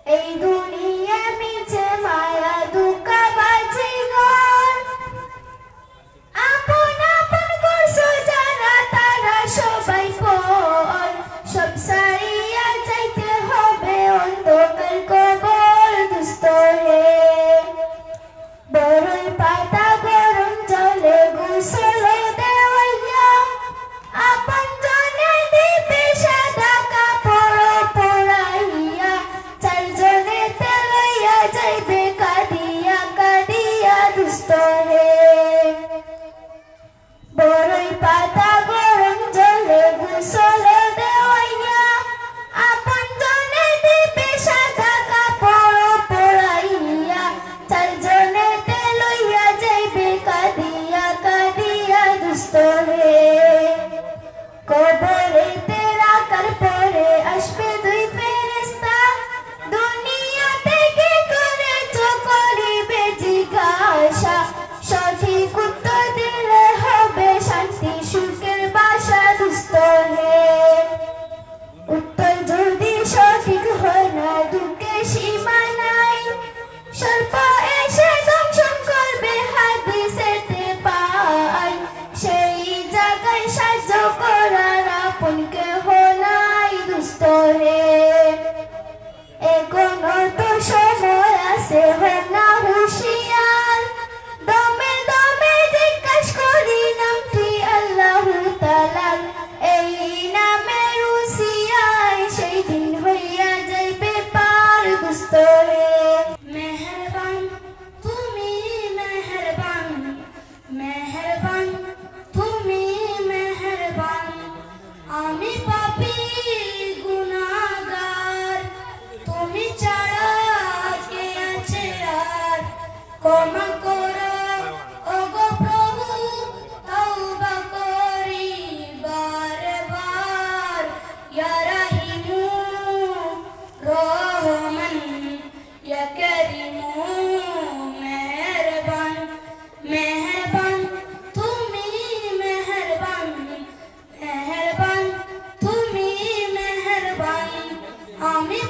এই দুনিয়া মিছে মায়া ধোঁকাবাজি ঘর, আপন আপন করছো যারা তারা সবাই পর, সব ছাড়িয়া যাইতে হবে অন্ধকার কবর। দুস্থ হে বড়ই পাতা গরম জলে গোসল দেওয়াইয়া, আপন জনে দিবে সাদা কাপড় পরাইয়া, চারজনেতে লইয়া যাইবে কাঁদিয়া কাঁদিয়া। দুস্থ হে বড়ই পাতা গরম জলে গোসল দেওয়াইয়া, আপন জনে দিবে সাদা কাপড় পরাইয়া, চারজনেতে লইয়া যাইবে কাঁদিয়া কাঁদিয়া। দুস্থ হে কবরেতে রাখার পরে আসবে দুই ফেরেশতা, দুনিয়া থেকে করেছো করিবে জিজ্ঞাসা, সঠিক উত্তর দিলে হবে শান্তি সুখের বাসা। দুস্থ হে উত্তর যদি সঠিক হয় না দুঃখে সীমা নাই, সর্প এসে দংশন করবে হাদিসেতে পাই, সেই জায়গায় সাহায্য করার আপন কেহ নাই। দুস্থ হে এখনো তো সময় আছে, হোক না হুঁশিয়ার, দমে দমে জিজ্ঞাস করি নামটি আল্লাহু তাআলার, এই নামের উসিলায় সেই দিন হইয়া যাইবে পার। দুস্থ হে মেহেরবান তুমি মেহেরবান, মেহেরবান তুমি মেহেরবান, আমি পাপী গুনাহগার, তুমি ছাড়া কে আছে আর, ক্ষমা করো ওগো প্রভু, তওবা করি বারবার, ইয়া রাহিমু রহমান, ইয়া কারিমু মেহেরবান, মেহেরবান তুমি মেহেরবান, মেহেরবান তুমি মেহেরবান, আমি